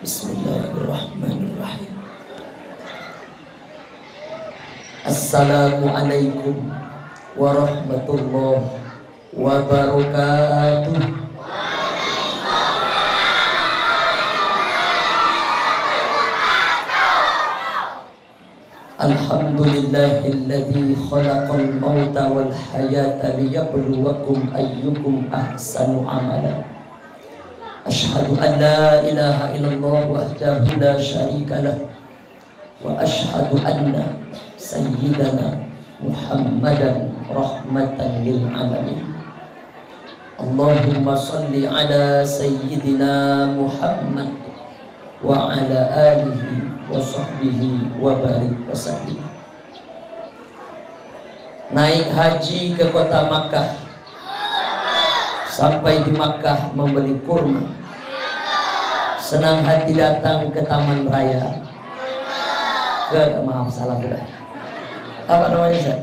Bismillahirrahmanirrahim. Assalamualaikum warahmatullahi wabarakatuh. Alhamdulillahilladzi khalaqal mauta wal hayata liyabluwakum ayyukum ahsanu amala. Asyhadu an la ilaha illallah wahdahu la syarika lah wa asyhadu anna sayyidana Muhammadan rahmatan lil alamin. Allahumma salli ala sayyidina Muhammad wa ala alihi wa sahbihi wa barik wa sallim. Naik haji ke kota Makkah, sampai di Makkah membeli kurma, senang hati datang ke Taman Raya, maaf salah benar, apa namanya Ustaz?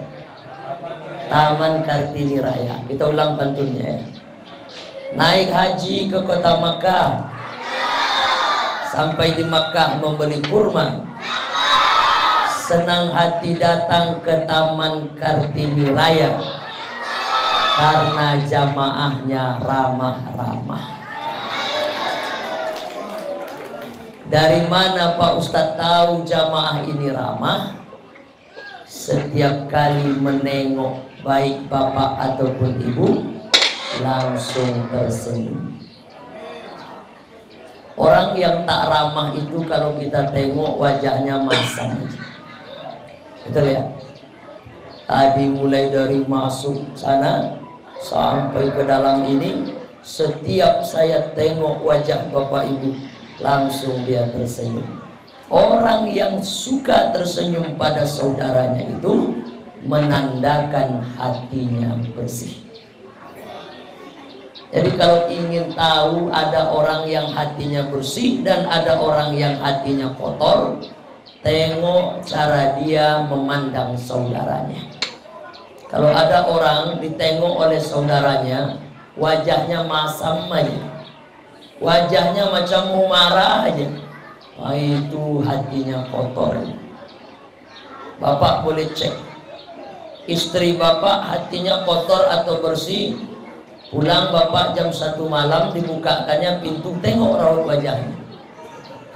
Taman Kartini Raya. Kita ulang pantunnya ya. Naik haji ke kota Makkah, sampai di Makkah membeli kurma, senang hati datang ke Taman Kartini Raya karena jamaahnya ramah-ramah. Dari mana Pak Ustadz tahu jamaah ini ramah? Setiap kali menengok baik bapak ataupun ibu langsung tersenyum. Orang yang tak ramah itu kalau kita tengok wajahnya masam. Betul ya? Tadi mulai dari masuk sana sampai ke dalam ini, setiap saya tengok wajah bapak ibu langsung dia tersenyum. Orang yang suka tersenyum pada saudaranya itu menandakan hatinya bersih. Jadi kalau ingin tahu ada orang yang hatinya bersih dan ada orang yang hatinya kotor, tengok cara dia memandang saudaranya. Kalau ada orang ditengok oleh saudaranya, wajahnya masam aja, wajahnya macam mau marah aja, wah itu hatinya kotor. Bapak boleh cek istri bapak hatinya kotor atau bersih. Pulang bapak jam 1 malam, dibukakannya pintu, tengok raut wajahnya.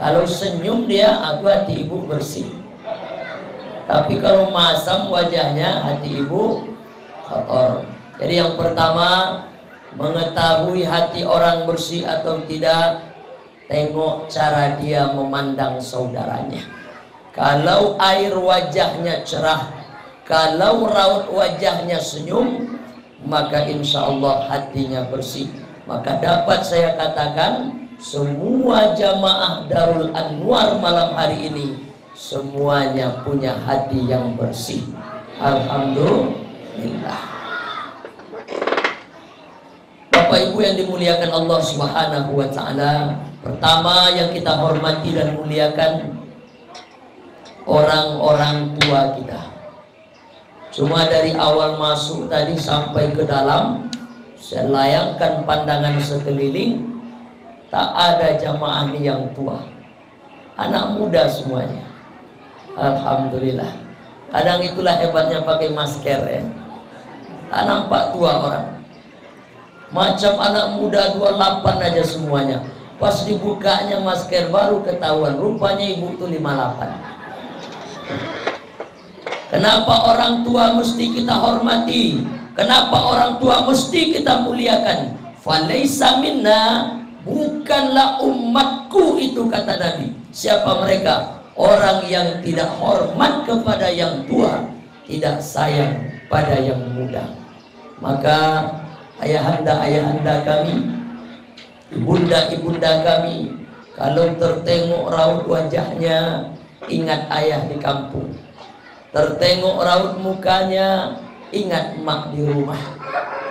Kalau senyum dia, aku hati ibu bersih. Tapi kalau masam wajahnya, hati ibu kotor. Jadi yang pertama, mengetahui hati orang bersih atau tidak, tengok cara dia memandang saudaranya. Kalau air wajahnya cerah, kalau raut wajahnya senyum, maka insya Allah hatinya bersih. Maka dapat saya katakan, semua jamaah Darul Anwar malam hari ini semuanya punya hati yang bersih. Alhamdulillah. Bapak Ibu yang dimuliakan Allah Subhanahu wa taala, pertama yang kita hormati dan muliakan orang-orang tua kita. Cuma dari awal masuk tadi sampai ke dalam, saya layangkan pandangan sekeliling, tak ada jamaah ini yang tua, anak muda semuanya. Alhamdulillah. Kadang itulah hebatnya pakai masker ya. Tak nampak tua orang. Macam anak muda 28 aja semuanya. Pas dibukanya masker baru ketahuan, rupanya ibu itu 58. Kenapa orang tua mesti kita hormati? Kenapa orang tua mesti kita muliakan? Falaisa minna, bukanlah umatku itu, kata Nabi. Siapa mereka? Orang yang tidak hormat kepada yang tua, tidak sayang pada yang muda. Maka ayahanda-ayahanda kami, ibunda-ibunda kami, kalau tertengok raut wajahnya, ingat ayah di kampung. Tertengok raut mukanya, ingat mak di rumah.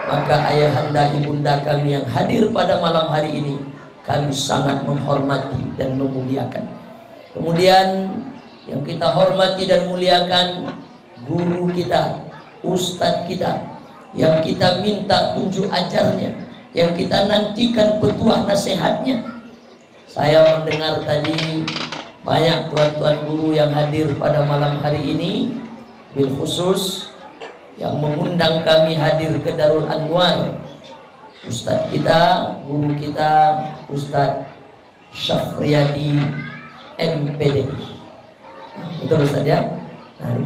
Maka ayahanda ibunda kami yang hadir pada malam hari ini, kami sangat menghormati dan memuliakan. Kemudian yang kita hormati dan muliakan guru kita, ustadz kita, yang kita minta tunjuk ajarnya, yang kita nantikan petuah nasihatnya. Saya mendengar tadi banyak tuan-tuan guru yang hadir pada malam hari ini, bil khusus yang mengundang kami hadir ke Darul Anwar. Ustadz kita, guru kita, Ustadz Syafriyadi MPD. Betul Ustadz ya? Nah,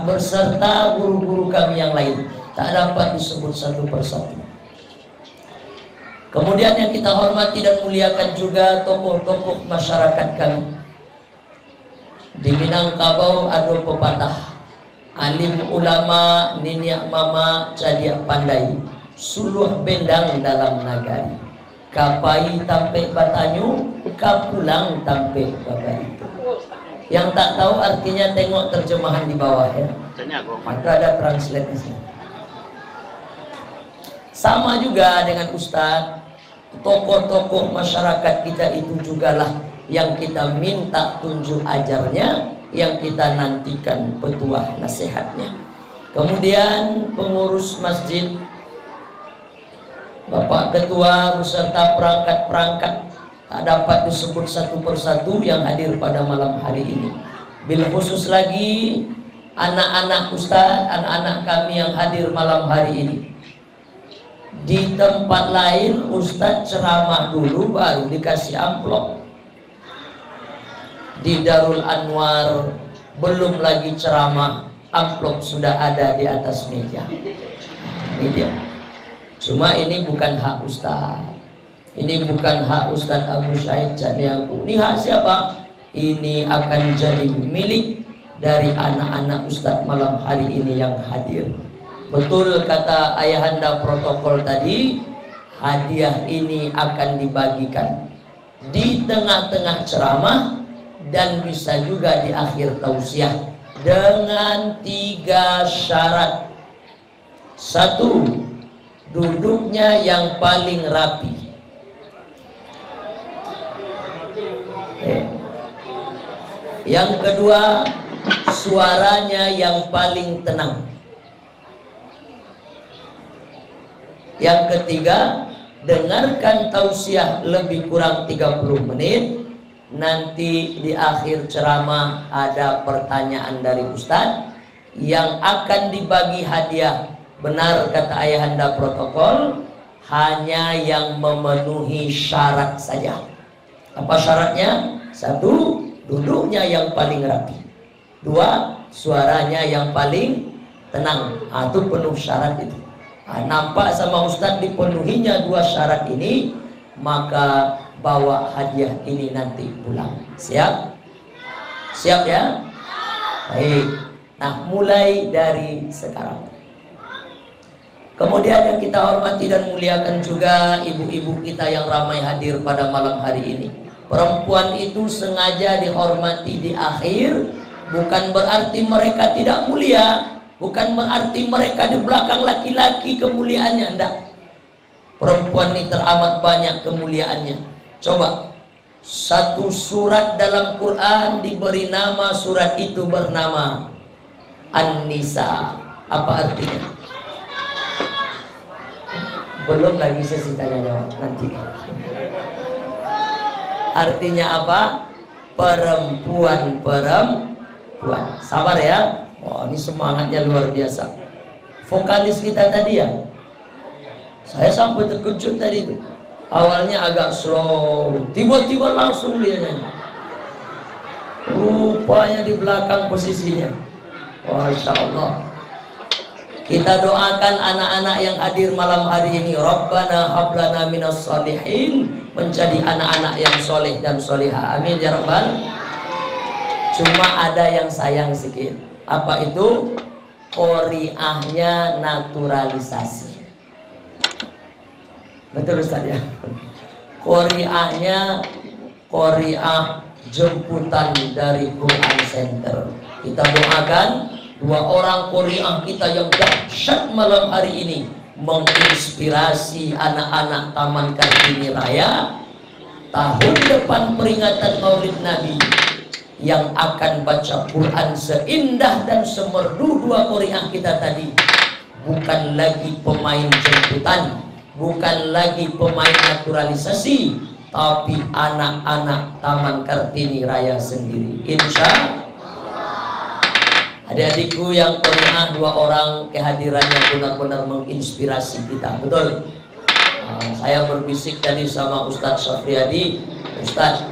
berserta guru-guru kami yang lain, tak dapat disebut satu persatu. Kemudian yang kita hormati dan muliakan juga tokoh-tokoh masyarakat kami. Di Minangkabau ada pepatah, alim ulama niniak mama cadiak pandai, suluh bendang dalam nagari, kapai tampe batanyu, kapulang tampe babari. Yang tak tahu artinya tengok terjemahan di bawah ya. Maka ada translate di sini. Sama juga dengan Ustadz, tokoh-tokoh masyarakat kita itu jugalah yang kita minta tunjuk ajarnya, yang kita nantikan petuah nasihatnya. Kemudian pengurus masjid, Bapak Ketua beserta perangkat-perangkat, tak dapat disebut satu persatu yang hadir pada malam hari ini. Bil khusus lagi anak-anak Ustadz, anak-anak kami yang hadir malam hari ini. Di tempat lain Ustadz ceramah dulu baru dikasih amplop. Di Darul Anwar belum lagi ceramah, amplop sudah ada di atas meja. Ini dia. Cuma ini bukan hak Ustadz. Ini bukan hak Ustadz Abu Syahid Jamiaku. Ini hak siapa? Ini akan jadi milik dari anak-anak Ustadz malam hari ini yang hadir. Betul kata ayahanda protokol tadi, hadiah ini akan dibagikan di tengah-tengah ceramah dan bisa juga di akhir tausiah dengan 3 syarat. 1, duduknya yang paling rapi. Yang kedua, suaranya yang paling tenang. Yang ketiga, dengarkan tausiah lebih kurang 30 menit. Nanti di akhir ceramah ada pertanyaan dari Ustadz yang akan dibagi hadiah. Benar kata ayahanda protokol, hanya yang memenuhi syarat saja. Apa syaratnya? 1, duduknya yang paling rapi. 2, suaranya yang paling tenang. Itu penuh syarat itu. Nampak sama Ustadz dipenuhinya 2 syarat ini, maka bawa hadiah ini nanti pulang. Siap? Siap ya? Baik. Nah, mulai dari sekarang. Kemudian yang kita hormati dan muliakan juga ibu-ibu kita yang ramai hadir pada malam hari ini. Perempuan itu sengaja dihormati di akhir, bukan berarti mereka tidak mulia, bukan berarti mereka di belakang laki-laki kemuliaannya. Tidak. Perempuan ini teramat banyak kemuliaannya. Coba, 1 surat dalam Quran diberi nama, surat itu bernama An-Nisa. Apa artinya? Belum lagi sesi tanya jawab nanti. Artinya apa? Perempuan. Sabar ya. Oh, ini semangatnya luar biasa. Vokalis kita tadi ya, saya sampai terkejut tadi itu. Awalnya agak slow, tiba-tiba langsung dia nyanyi. Rupanya di belakang posisinya. Masya Allah. Kita doakan anak-anak yang hadir malam hari ini, Rabbana hablana minas sholihin, menjadi anak-anak yang soleh dan solehah. Amin ya Rabbal. Cuma ada yang sayang sedikit. Apa itu? Qoriahnya naturalisasi. Betul Ustaz ya? Qoriahnya Qoriah jemputan dari Quran Center. Kita doakan 2 orang Qoriah kita yang dahsyat malam hari ini, menginspirasi anak-anak Taman Kartini Raya tahun depan peringatan Maulid Nabi, yang akan baca Quran seindah dan semerdu 2 Qoriah kita tadi. Bukan lagi pemain jemputan, bukan lagi pemain naturalisasi, tapi anak-anak Taman Kartini Raya sendiri. Insya adik-adikku yang pernah 2 orang kehadiran yang benar-benar menginspirasi kita, betul. Saya berbisik tadi sama Ustadz Syafriadi, Ustadz,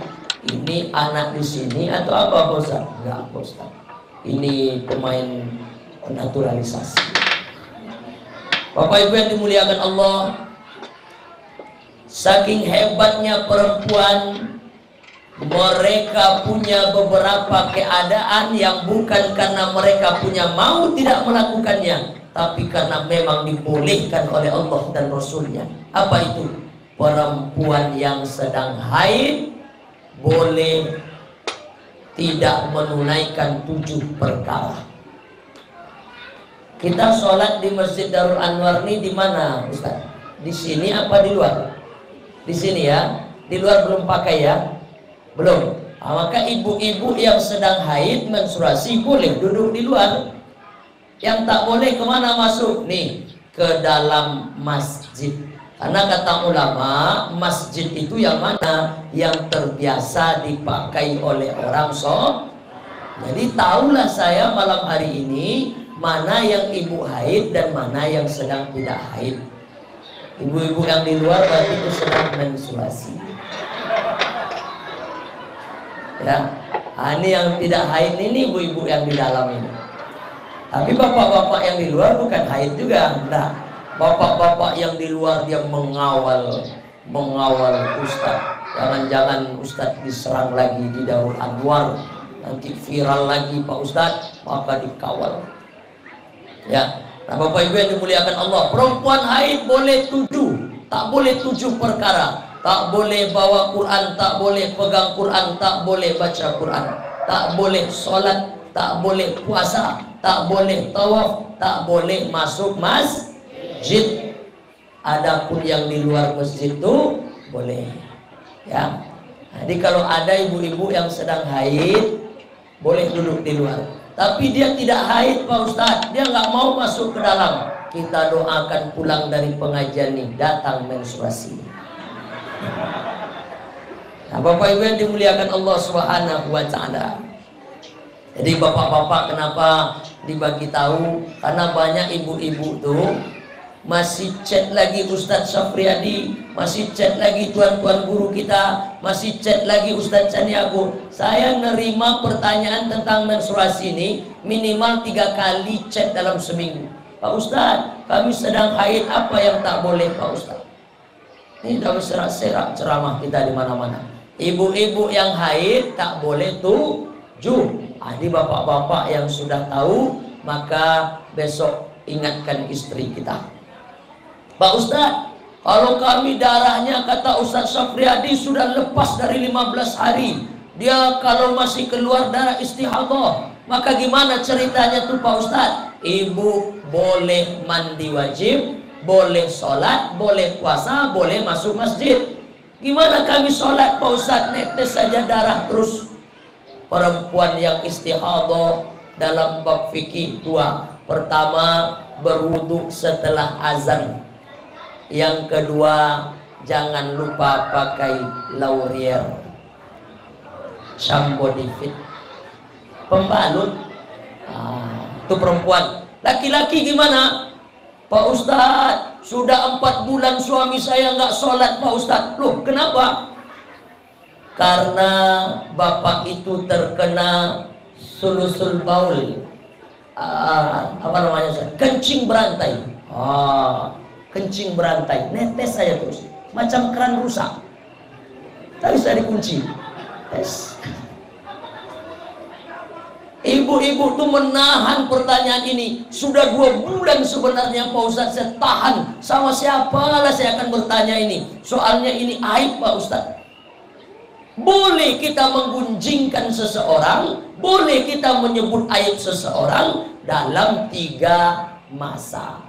ini anak di sini atau apa Pak Ustadz? Enggak Pak Ustadz, ini pemain naturalisasi. Bapak Ibu yang dimuliakan Allah, saking hebatnya perempuan, mereka punya beberapa keadaan yang bukan karena mereka punya mau tidak melakukannya, tapi karena memang dibolehkan oleh Allah dan Rasulnya. Apa itu? Perempuan yang sedang haid boleh tidak menunaikan 7 perkara. Kita sholat di Masjid Darul Anwar ini di mana, Ustaz? Di sini apa di luar? Di sini ya. Di luar belum pakai ya? Belum. Maka ibu-ibu yang sedang haid menstruasi boleh duduk di luar. Yang tak boleh kemana masuk? Nih, ke dalam masjid. Karena kata ulama, masjid itu yang mana? Yang terbiasa dipakai oleh orang sholat. Jadi tahulah saya malam hari ini mana yang ibu haid dan mana yang sedang tidak haid. Ibu-ibu yang di luar berarti itu sedang menstruasi. Ya, ini yang tidak haid ini ibu-ibu yang di dalam ini. Tapi bapak-bapak yang di luar bukan haid juga. Nah, bapak-bapak yang di luar dia mengawal Ustadz. Jangan-jangan Ustadz diserang lagi di Darul Anwar, nanti viral lagi Pak Ustadz, maka dikawal. Ya, nah Bapak Ibu yang dimuliakan Allah, perempuan haid boleh 7, tak boleh 7 perkara. Tak boleh bawa Quran, tak boleh pegang Quran, tak boleh baca Quran, tak boleh sholat, tak boleh puasa, tak boleh tawaf, tak boleh masuk masjid. Adapun yang di luar masjid itu boleh. Ya, jadi kalau ada ibu-ibu yang sedang haid boleh duduk di luar. Tapi dia tidak haid Pak Ustadz, dia nggak mau masuk ke dalam. Kita doakan pulang dari pengajian ini datang menstruasi. Nah Bapak Ibu yang dimuliakan Allah Subhanahu wa Ta'ala, jadi bapak-bapak kenapa dibagi tahu? Karena banyak ibu-ibu tuh masih chat lagi Ustadz Syafriadi, masih chat lagi tuan-tuan guru kita, masih chat lagi Ustadz Caniago. Saya nerima pertanyaan tentang menstruasi ini minimal 3 kali chat dalam seminggu. Pak Ustadz, kami sedang haid, apa yang tak boleh Pak Ustadz? Ini dalam serak-serak ceramah kita di mana-mana. Ibu-ibu yang haid tak boleh 7. Jadi bapak-bapak yang sudah tahu, maka besok ingatkan istri kita. Pak Ustadz, kalau kami darahnya kata Ustadz Syafriadi sudah lepas dari 15 hari, dia kalau masih keluar darah istihadah, maka gimana ceritanya tuh Pak Ustadz? Ibu boleh mandi wajib, boleh sholat, boleh puasa, boleh masuk masjid. Gimana kami sholat Pak Ustadz? Netes saja darah terus. Perempuan yang istihadah dalam bab fikih 2. Pertama, berwudu setelah azan. Yang kedua, jangan lupa pakai laurier, shampoo fit, pembalut. Itu perempuan. Laki-laki gimana? Pak Ustadz, sudah 4 bulan suami saya nggak sholat Pak Ustadz. Loh, kenapa? Karena bapak itu terkena sulusul baul, apa namanya? Kencing berantai. Kencing berantai, netes saya terus, macam keran rusak. Tak bisa dikunci. Tes. Ibu-ibu tuh menahan pertanyaan ini. Sudah 2 bulan sebenarnya Pak Ustadz saya tahan. Sama siapa lah saya akan bertanya ini. Soalnya ini aib Pak Ustadz. Boleh kita menggunjingkan seseorang, boleh kita menyebut aib seseorang dalam 3 masa.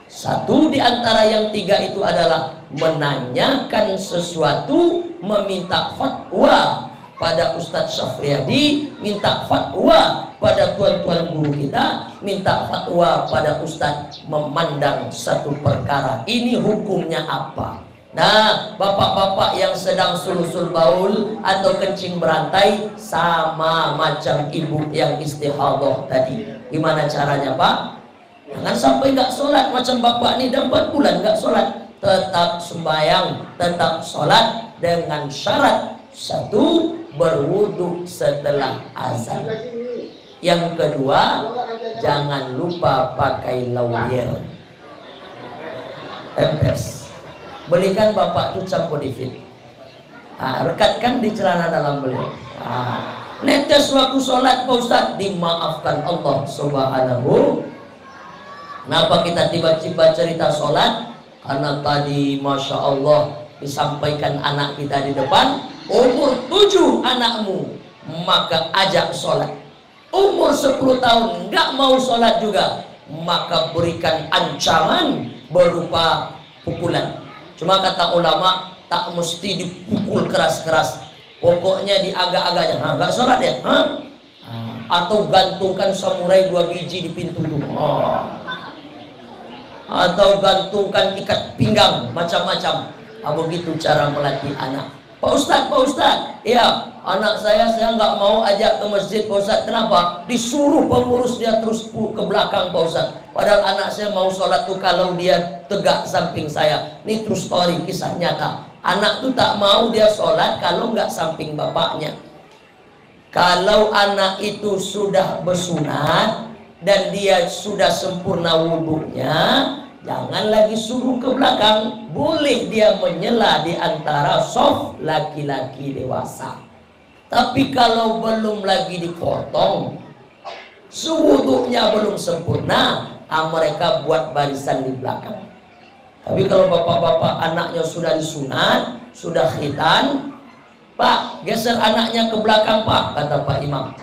Satu di antara yang 3 itu adalah menanyakan sesuatu, meminta fatwa pada Ustadz Syafriadi, minta fatwa pada tuan-tuan guru kita, minta fatwa pada Ustadz memandang satu perkara. Ini hukumnya apa? Nah, bapak-bapak yang sedang sulusul baul atau kencing berantai sama macam ibu yang istihadah tadi. Gimana caranya, Pak? Jangan sampai nggak sholat macam bapak ini, dan 4 bulan nggak sholat. Tetap sembahyang, tetap sholat dengan syarat: 1, berwudu setelah azan. Yang kedua, jangan lupa pakai lawyer. Empes. Belikan bapak itu Campodivit. Rekatkan di celana dalam beliau. Netes waktu sholat Pak Ustaz, dimaafkan Allah Subhanahu. Kenapa kita tiba-tiba cerita sholat? Karena tadi Masya Allah disampaikan anak kita di depan, umur 7 anakmu, maka ajak sholat. Umur 10 tahun nggak mau sholat juga, maka berikan ancaman berupa pukulan. Cuma kata ulama, tak mesti dipukul keras-keras, pokoknya diagak-agaknya. Nggak sholat ya? Atau gantungkan samurai 2 biji di pintu rumah, atau gantungkan ikat pinggang, macam-macam. Begitu cara melatih anak. Pak Ustadz, ya, anak saya nggak mau ajak ke masjid, Pak Ustadz. Kenapa? Disuruh pengurus dia terus ke belakang, Pak Ustadz. Padahal anak saya mau sholat tuh kalau dia tegak samping saya. Ini true story, kisah nyata. Anak tuh tak mau dia sholat kalau nggak samping bapaknya. Kalau anak itu sudah bersunat dan dia sudah sempurna wudhunya, jangan lagi suruh ke belakang. Boleh dia menyela di antara soft laki-laki dewasa. Tapi kalau belum lagi dipotong, sewudhunya belum sempurna, mereka buat barisan di belakang. Tapi kalau bapak-bapak anaknya sudah disunat, sudah khitan, Pak, geser anaknya ke belakang, Pak, kata Pak Imam.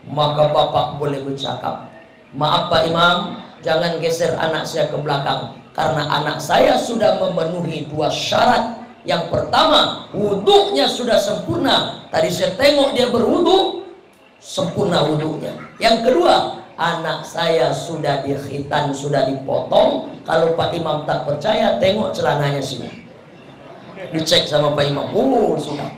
Maka bapak boleh bercakap, maaf Pak Imam, jangan geser anak saya ke belakang, karena anak saya sudah memenuhi 2 syarat. Yang pertama, wudhunya sudah sempurna. Tadi saya tengok dia berwudhu, sempurna wudhunya. Yang kedua, anak saya sudah dikhitan, sudah dipotong. Kalau Pak Imam tak percaya, tengok celananya sini, dicek sama Pak Imam. Sudah.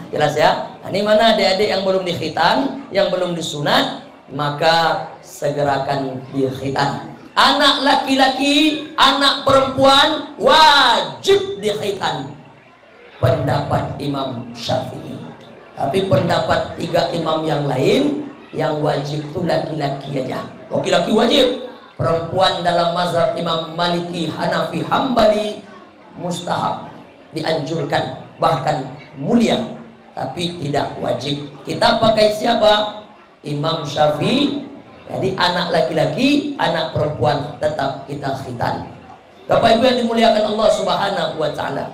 Jelas ya? Ini mana adik-adik yang belum dikhitan, yang belum disunat, maka segerakan dikhitan. Anak laki-laki, anak perempuan wajib dikhitan. Pendapat Imam Syafi'i. Tapi pendapat 3 imam yang lain, yang wajib itu laki-laki aja. Laki-laki wajib. Perempuan dalam mazhab Imam Maliki, Hanafi, Hambali mustahab, dianjurkan, bahkan mulia, tapi tidak wajib. Kita pakai siapa? Imam Syafi'i. Jadi anak laki-laki, anak perempuan tetap kita khitan. Bapak Ibu yang dimuliakan Allah Subhanahu wa taala.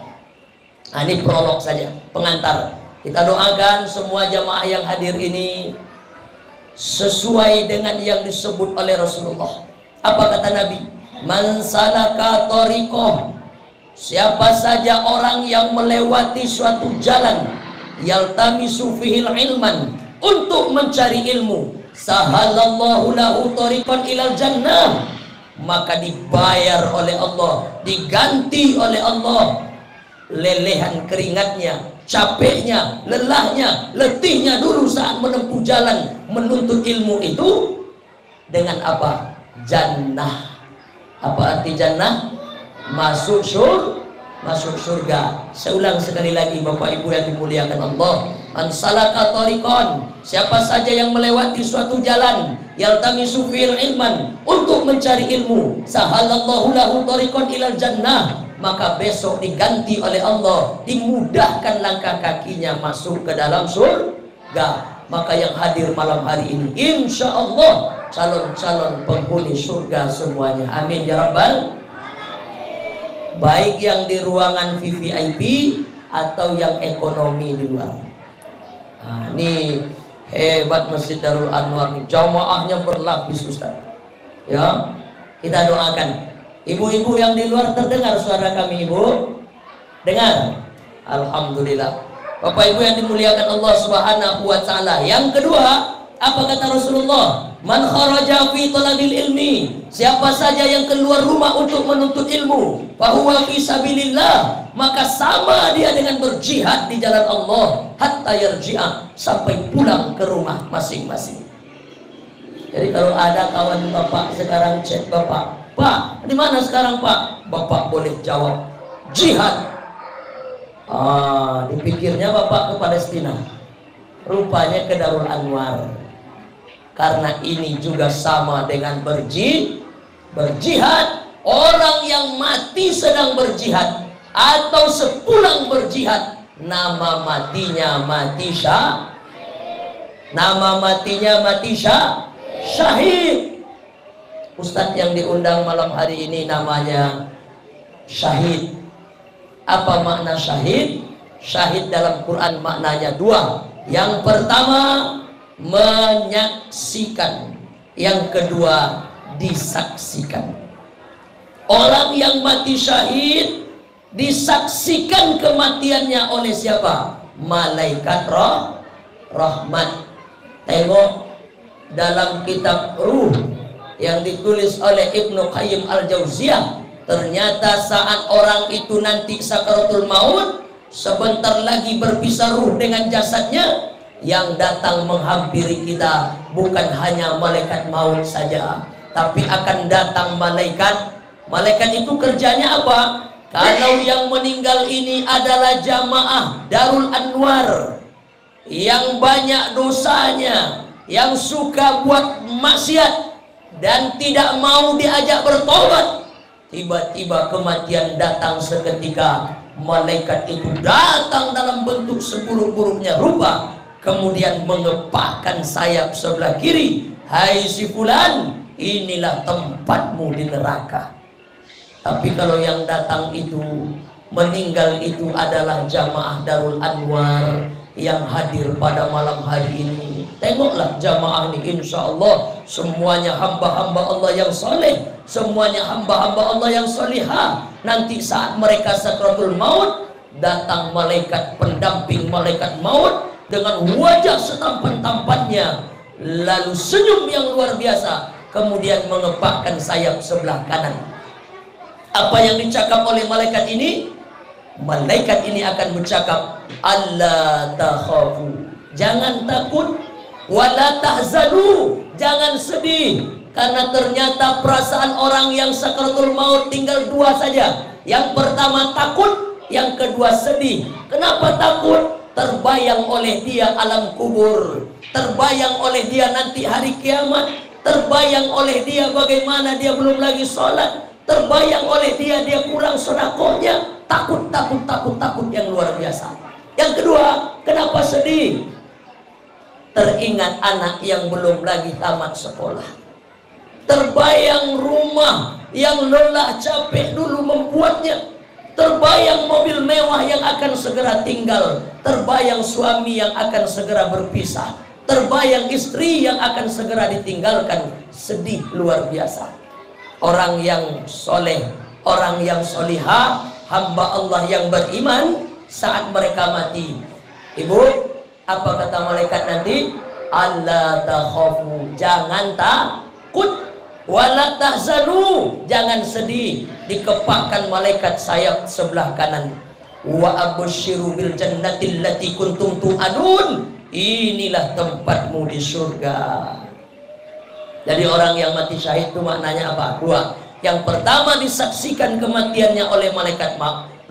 Ini prolog saja, pengantar. Kita doakan semua jamaah yang hadir ini sesuai dengan yang disebut oleh Rasulullah. Apa kata Nabi? Man salaka tariqah, siapa saja orang yang melewati suatu jalan, yaltamisu fihil ilman, untuk mencari ilmu, sahalallahu lahu tariqan ilal jannah, maka dibayar oleh Allah, diganti oleh Allah lelehan keringatnya, capeknya, lelahnya, letihnya dulu saat menempuh jalan menuntut ilmu itu dengan apa? Jannah. Apa arti jannah? Masuk surga. Saya ulang sekali lagi Bapak Ibu yang dimuliakan Allah. Man salaka tariqan, siapa saja yang melewati suatu jalan, yaltamisu fil ilman, untuk mencari ilmu, sahalallahu lahu tariqan ilal jannah, maka besok diganti oleh Allah, dimudahkan langkah kakinya masuk ke dalam surga. Maka yang hadir malam hari ini, insya Allah calon-calon penghuni surga semuanya. Amin ya rabbal. Baik yang di ruangan VVIP atau yang ekonomi di luar. Nah, ini hebat Masjid Darul Anwar, jamaahnya berlapis Ustaz. Ya, kita doakan. Ibu-ibu yang di luar terdengar suara kami, Ibu? Dengar? Alhamdulillah. Bapak Ibu yang dimuliakan Allah Subhanahu wa taala. Yang kedua, apa kata Rasulullah? Man kharaja fi talabil ilmi, siapa saja yang keluar rumah untuk menuntut ilmu, fahuwa fi sabilillah, maka sama dia dengan berjihad di jalan Allah, hatta yarji'a, sampai pulang ke rumah masing-masing. Jadi kalau ada kawan bapak sekarang chat bapak, Pak, di mana sekarang Pak? Bapak boleh jawab, jihad. Dipikirnya bapak ke Palestina, rupanya ke Darul Anwar. Karena ini juga sama dengan berjihad. Orang yang mati sedang berjihad atau sepulang berjihad, nama matinya mati syahid. Ustadz yang diundang malam hari ini namanya syahid. Apa makna syahid? Syahid dalam Quran maknanya dua. Yang pertama menyaksikan, yang kedua disaksikan. Orang yang mati syahid disaksikan kematiannya oleh siapa? Malaikat rahmat. Tengok dalam kitab Ruh yang ditulis oleh Ibnu Qayyim Al-Jauziyah, ternyata saat orang itu nanti sakaratul maut, sebentar lagi berpisah ruh dengan jasadnya, yang datang menghampiri kita bukan hanya malaikat maut saja, tapi akan datang malaikat. Malaikat itu kerjanya apa? Kalau yang meninggal ini adalah jamaah Darul Anwar yang banyak dosanya, yang suka buat maksiat dan tidak mau diajak bertobat, tiba-tiba kematian datang seketika. Malaikat itu datang dalam bentuk seburuk-buruknya rupa, kemudian mengepakkan sayap sebelah kiri. Hai si fulan, inilah tempatmu di neraka. Tapi kalau yang datang itu, meninggal itu adalah jamaah Darul Anwar yang hadir pada malam hari ini. Tengoklah jamaah ini, insya Allah semuanya hamba-hamba Allah yang soleh, semuanya hamba-hamba Allah yang solihah. Nanti saat mereka sakratul maut, datang malaikat pendamping malaikat maut dengan wajah setampan-tampannya, lalu senyum yang luar biasa, kemudian mengepakkan sayap sebelah kanan. Apa yang dicakap oleh malaikat ini? Malaikat ini akan bercakap, Allah takhafu, jangan takut, wala tahzanu, jangan sedih. Karena ternyata perasaan orang yang sakaratul maut tinggal dua saja. Yang pertama takut, yang kedua sedih. Kenapa takut? Terbayang oleh dia alam kubur, terbayang oleh dia nanti hari kiamat, terbayang oleh dia bagaimana dia belum lagi sholat, terbayang oleh dia kurang sedekahnya. Takut yang luar biasa. Yang kedua, kenapa sedih? Teringat anak yang belum lagi tamat sekolah, terbayang rumah yang lelah capek dulu membuatnya, terbayang mobil mewah yang akan segera tinggal, terbayang suami yang akan segera berpisah, terbayang istri yang akan segera ditinggalkan. Sedih luar biasa. Orang yang soleh, orang yang solihah, hamba Allah yang beriman, saat mereka mati, ibu, apa kata malaikat nanti? Allah takhafu, jangan takut, wala tahzanu, jangan sedih. Dikepakkan malaikat sayap sebelah kanan. Wa absyiru bil jannati allati kuntum tu'adun, inilah tempatmu di surga. Jadi orang yang mati syahid itu maknanya apa? Dua. Yang pertama disaksikan kematiannya oleh malaikat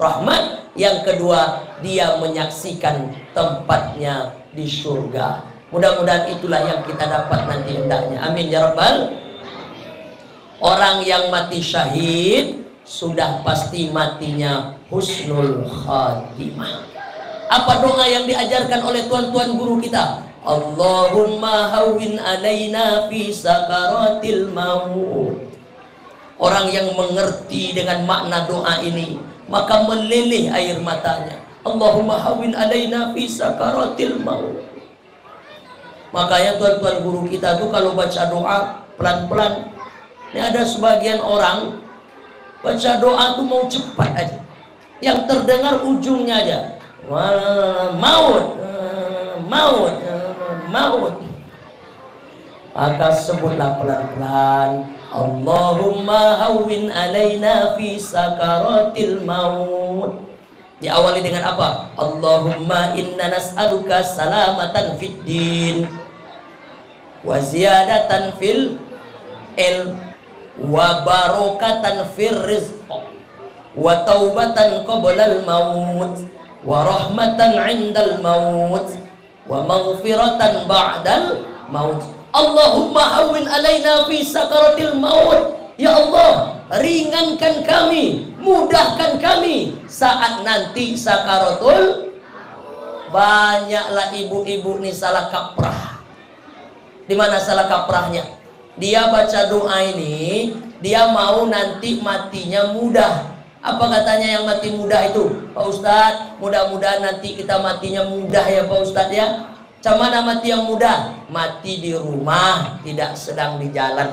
rahmat, yang kedua dia menyaksikan tempatnya di surga. Mudah-mudahan itulah yang kita dapat nanti hendaknya. Amin ya rabbal. Orang yang mati syahid sudah pasti matinya husnul khatimah. Apa doa yang diajarkan oleh tuan-tuan guru kita? Allahumma hawwin alaina fi sakaratil maut. Orang yang mengerti dengan makna doa ini, maka meleleh air matanya. Allahumma hawwin alaina fi sakaratil maut. Makanya tuan-tuan guru kita tuh kalau baca doa pelan-pelan. Ini ada sebagian orang baca doa tuh mau cepat aja, yang terdengar ujungnya aja maut, maut, maut. Maka sebutlah pelan-pelan, Allahumma hawwin alaina fi sakaratil maut. Diawali dengan apa? Allahumma inna nas'aluka salamatan fid din wa ziyadatan fil ilm wa barakatan fir rizq wa taubatan qablal maut wa rahmatan 'indal maut wa maghfiratan ba'dal maut. Allahumma hawwin alaina fi sakaratil maut. Ya Allah, ringankan kami, mudahkan kami saat nanti sakaratul. Banyaklah ibu-ibu nih salah kaprah. Di mana salah kaprahnya? Dia baca doa ini, dia mau nanti matinya mudah. Apa katanya yang mati mudah itu? Pak Ustadz, mudah-mudahan nanti kita matinya mudah ya Pak Ustadz ya. Camana mati yang mudah? Mati di rumah, tidak sedang di jalan.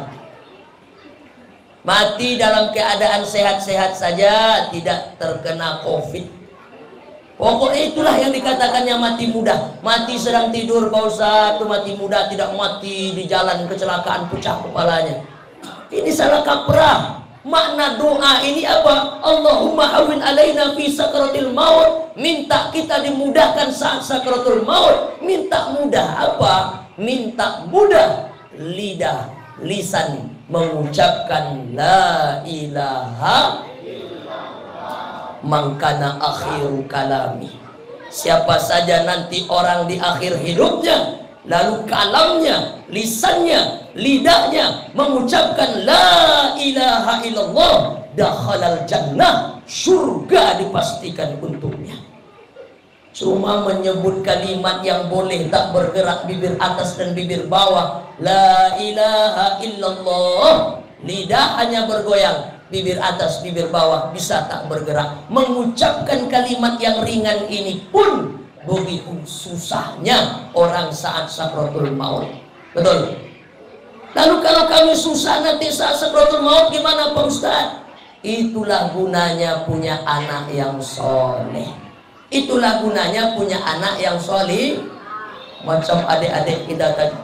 Mati dalam keadaan sehat-sehat saja, tidak terkena COVID. Pokoknya itulah yang dikatakan yang mati mudah. Mati sedang tidur Pak Ustadz, itu mati mudah, tidak mati di jalan kecelakaan pecah kepalanya. Ini salah kaprah. Makna doa ini apa? Allahumma hawwin alaina fi sakaratil maut. Minta kita dimudahkan saat sakaratul maut. Minta mudah apa? Minta mudah lidah, lisan mengucapkan la ilaha mangkana akhiru kalami. Siapa saja nanti orang di akhir hidupnya, lalu kalamnya, lisannya, lidahnya mengucapkan la ilaha illallah, dakhalal jannah, surga dipastikan untuknya. Cuma menyebut kalimat yang boleh tak bergerak bibir atas dan bibir bawah, la ilaha illallah, lidah hanya bergoyang, bibir atas bibir bawah bisa tak bergerak. Mengucapkan kalimat yang ringan ini pun begitu susahnya orang saat sakratul maut. Betul. Lalu kalau kami susah nanti saat sakratul maut gimana Pak Ustaz? Itulah gunanya punya anak yang soleh. Itulah gunanya punya anak yang soleh. Macam adik-adik kita tadi.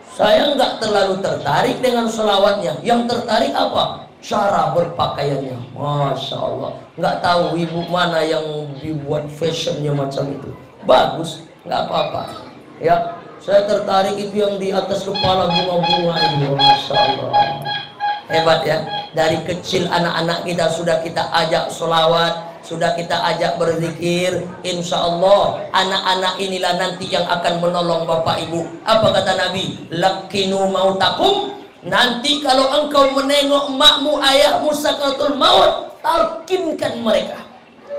Saya nggak terlalu tertarik dengan selawatnya. Yang tertarik apa? Cara berpakaiannya. Masya Allah. Nggak tahu ibu mana yang dibuat fashionnya macam itu. Bagus, nggak apa-apa. Ya, saya tertarik itu yang di atas kepala bunga-bunga ini. Masya Allah. Hebat ya. Dari kecil anak-anak kita sudah kita ajak selawat, sudah kita ajak berzikir. Insya Allah anak-anak inilah nanti yang akan menolong bapak ibu. Apa kata Nabi? Lakinu mautakum. Nanti kalau engkau menengok emakmu, ayahmu sakaratul maut, talkinkan mereka,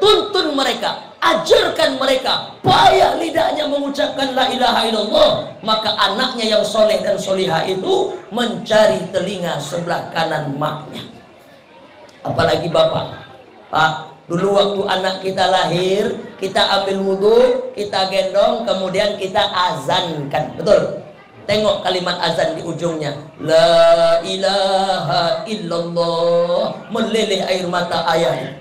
tuntun mereka, ajarkan mereka, payah lidahnya mengucapkan la ilaha illallah. Maka anaknya yang soleh dan solihah itu mencari telinga sebelah kanan maknya. Apalagi bapak. Pak, dulu waktu anak kita lahir, kita ambil wudhu, kita gendong, kemudian kita azankan. Betul? Tengok kalimat azan di ujungnya, la ilaha illallah. Meleleh air mata ayahnya.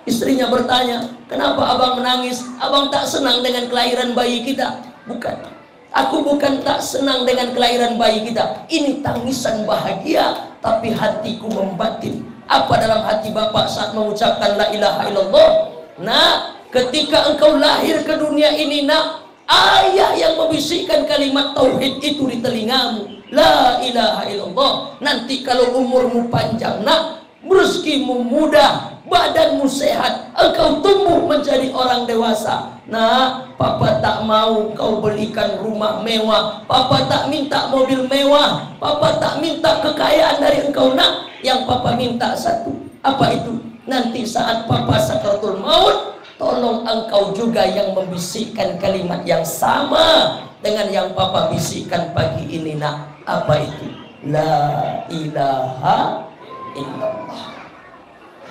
Istrinya bertanya, kenapa abang menangis? Abang tak senang dengan kelahiran bayi kita? Bukan. Aku bukan tak senang dengan kelahiran bayi kita. Ini tangisan bahagia, tapi hatiku membatin. Apa dalam hati bapak saat mengucapkan la ilaha illallah? Nah, ketika engkau lahir ke dunia ini, nak, ayah yang membisikkan kalimat tauhid itu di telingamu, la ilaha illallah. Nanti kalau umurmu panjang, nak, rezekimu mudah, badanmu sehat, engkau tumbuh menjadi orang dewasa. Nah, papa tak mau kau belikan rumah mewah, papa tak minta mobil mewah, papa tak minta kekayaan dari engkau, nak. Yang papa minta satu. Apa itu? Nanti saat papa sakaratul maut, tolong engkau juga yang membisikkan kalimat yang sama dengan yang papa bisikkan pagi ini, nak. Apa itu? La ilaha illallah.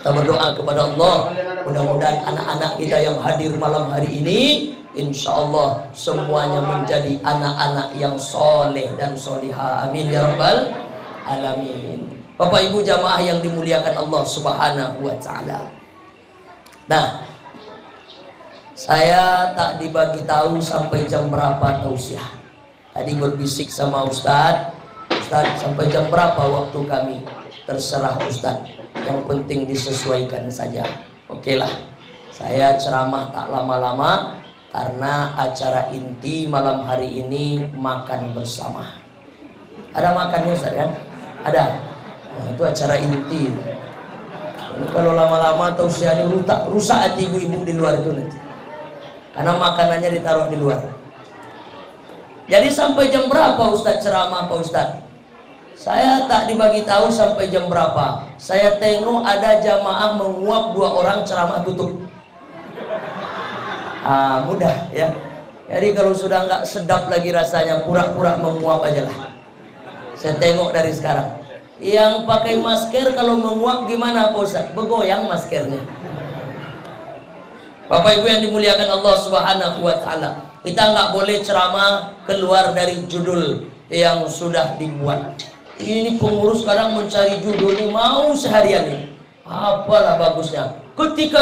Kita berdoa kepada Allah, mudah-mudahan anak-anak kita yang hadir malam hari ini, insya Allah semuanya menjadi anak-anak yang soleh dan solihah. Amin ya rabbal alamin. Bapak ibu jamaah yang dimuliakan Allah subhanahu wa ta'ala. Nah, saya tak dibagi tahu sampai jam berapa tausiah. Tadi berbisik sama Ustadz, Ustadz sampai jam berapa waktu kami? Terserah Ustadz, yang penting disesuaikan saja. Oke lah, saya ceramah tak lama-lama karena acara inti malam hari ini makan bersama. Ada makannya Ustadz kan? Ada. Nah, itu acara inti. Ini kalau lama-lama atau usianya rusak hati ibu-ibu di luar itu nanti. Karena makanannya ditaruh di luar. Jadi sampai jam berapa Ustadz ceramah Pak Ustadz? Saya tak dibagi tahu sampai jam berapa. Saya tengok ada jamaah menguap 2 orang ceramah tutup. Mudah ya. Jadi kalau sudah nggak sedap lagi rasanya, pura-pura menguap aja lah. Saya tengok dari sekarang. Yang pakai masker kalau menguap gimana Pak Ustadz? Bergoyang maskernya. Bapak Ibu yang dimuliakan Allah Subhanahu wa Ta'ala, kita nggak boleh ceramah keluar dari judul yang sudah dibuat. Ini pengurus kadang mencari judul ini mau seharian ini. Apalah bagusnya. Ketika